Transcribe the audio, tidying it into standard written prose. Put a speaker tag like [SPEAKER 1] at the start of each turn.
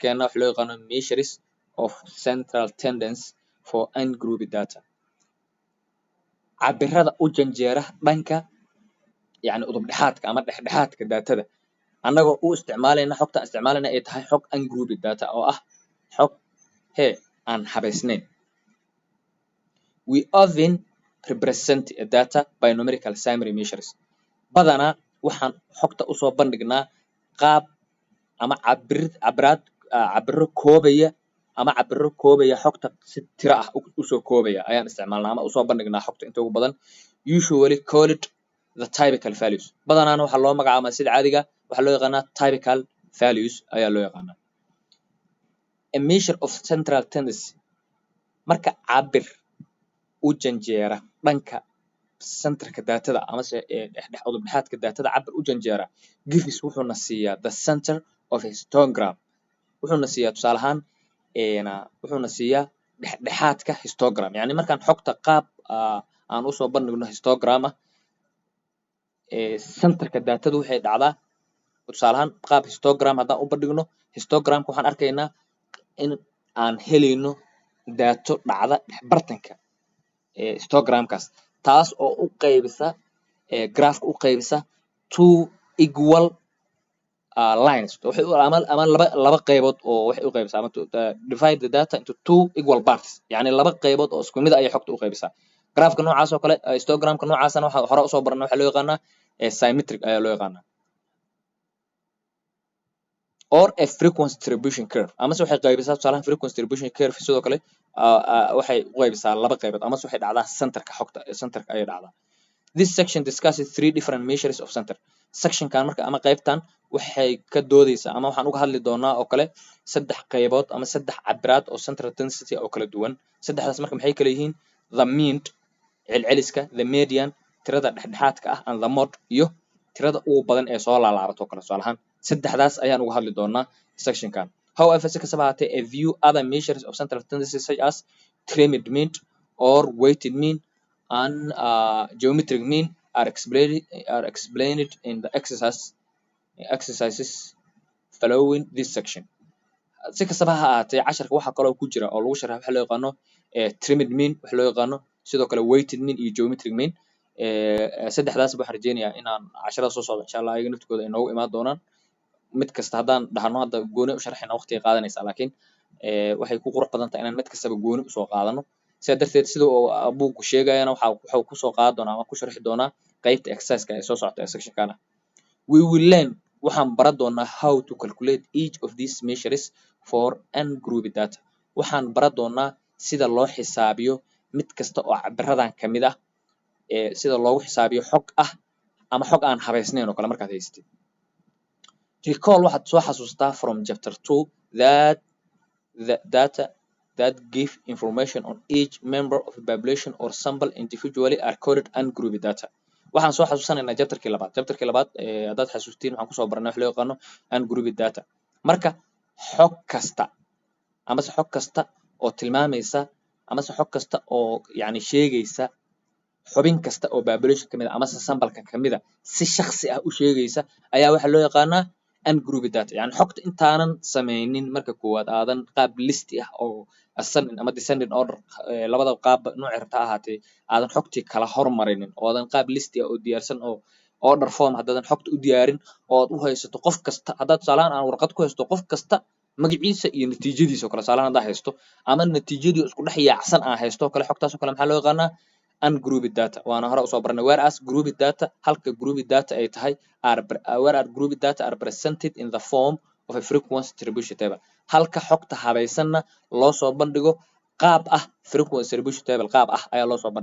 [SPEAKER 1] chapterkeena waxa loo yaqaano measures of central tendency for ungrouped data cabirada u janjeera dhanka yani udub dhexaadka ama dhexdhexaadka daatada annagoo u isticmaalayna xogta isticmaalayna ay tahay xog ungrouped data oo ah xog aan habaysnayn. We often represent a data by numerical summary measures. Badanaa waxaan xogta usoo bandhignaa qaab ama cabiro koobaya xogta si tiro ah usoo koobaya ayaan isticmaalnaa ama usoo bandhignaa xogta inta ugu badan. Usually called the typical values. Badanaana waxaa loo magacaabaa sida caadiga waxaa loo yaqaanaa typical values ayaa loo yaqaanaa. A measure of central tendency. Marka cabir u janjeera dhanka centerka daatada ama se udub dhexaadka daatada cabir u janjeera gives wuxuuna siiyaa the center of a histogram. Wuxuuna siiyaa tusaale ahaan wuxuuna siiyaa dhexdhexaadka histogram. Yani markaan xogta qaab aan usoo bandhigno histogram ah centerka daatada waxay dhacdaa tusaale ahaan qaab histogram haddaan u bandhigno histogramka waxaan arkaynaa in aan helayno daato dhacda dhexbartanka histogramkaas taas oo u qaybisa graafka u qaybisa two equal lines waxay ama laba qaybood oo waxay u qaybisaa ama divide the data into two equal parts yani laba qaybood oo isku mid ah ayay xogta u qaybisaa. Graafka noocaas oo kale histogramka noocaasna waxa hore usoo baranay waxaa loo yaqaanaa symmetric ayaa loo yaqaanaa or a frequency distribution curve amase waxay qaybisaa tusaalahan frequency distribution curve sidoo kale waxay u qaybisaa laba qaybood amase waxay dhacdaa centerka xogta centerka ayay dhacdaa. This section discusses three different measures of center. Sectionkan marka ama qaybtan waxay ka doodaysaa ama waxaan uga hadli doonaa oo kale saddex qaybood ama saddex cabiraad oo central tendency oo kala duwan. Saddexdaas marka maxay kala yihiin the mean celceliska, the median tirada dhexdhexaadka ah and the mode iyo tirada ugu badan ee soo laalaabato kala tusaalahan saddexdaas ayaan uga hadli doonaa sectionkan. However, si kastaba ahaatee a few other measures of central tendency such as trimmed mean or weighted mean and geometric mean are explained in the exercises following this section. Si kastaba ha ahaatee casharka waxaa kaloo ku jira oo lagu sharxay waxa loo yaqaano trimmed mean waxa loo yaqaano sidoo kale weighted mean iyo geometric mean. Saddexdaas waxaan rajeynayaa inaan casharada soo socdo insha Allah ayaga naftigooda ay noogu imaan doonaan mid kasta haddaan dhahno hadda gooni u sharxayna waqtiga qaadanaysa laakiin waxay ku qurux badan tahay inaan mid kastaba gooni usoo qaadano sidaa darteed sida uu buugku sheegayana wuxuu kusoo qaadan doonaa ama ku sharxi doonaa qaybta exerciseka ee soo socota ee sectionkana. We will learn waxaan baran doonaa how to calculate each of these measures for ungrouped data. Waxaan baran doonaa sida loo xisaabiyo mid kasta oo cabiradan ka mid ah sida loogu xisaabiyo xog ah ama xog aan habaysnayn oo kale markaad haysatid. Recall waxaad soo xasuustaa from chapter 2 that the data that give information on each member of a population or sample individually are called ungrouped data. Waxaan soo xasuusanaynaa chapterkii labaad haddaad xasuustiin waxaan kusoo baranay wax loo yaqaano ungrouped data. Marka xog kasta amase xog kasta oo tilmaamaysa amase xog kasta oo yani sheegaysa xubin kasta oo population kamid ah amase sambalka kamid ah si shakhsi ah u sheegaysa ayaa waxaa loo yaqaanaa ungrouped data. Yani xogta intaanan sameynin marka koowaad aadan qaab listi ah oo ascending ama descending order labada qaab nooc rabta ahaatee aadan xogtii kala hormarinin oo aadan qaab listi ah oo diyaarsan oo order form haddaadan xogta u diyaarin oo aad u haysato qof kasta haddaad tusaalahaan aan warqad ku haysto qof kasta magaciisa iyo natiijadiisa oo kale tusaalahaan haddaa haysto ama natiijadii isku dhex yaacsan aan haysto oo kale xogtaas oo kale maxaa loo yaqaanaa ungrouped data. Waana hore usoo baranay whereas grouped data halka grouped data ay tahay grouped data are presented in the form of a frequency distribution table. Halka xogta habaysanna loo soo bandhigo qaab ah frequency distribution table qaab ah ayaa loo soo bandhigo.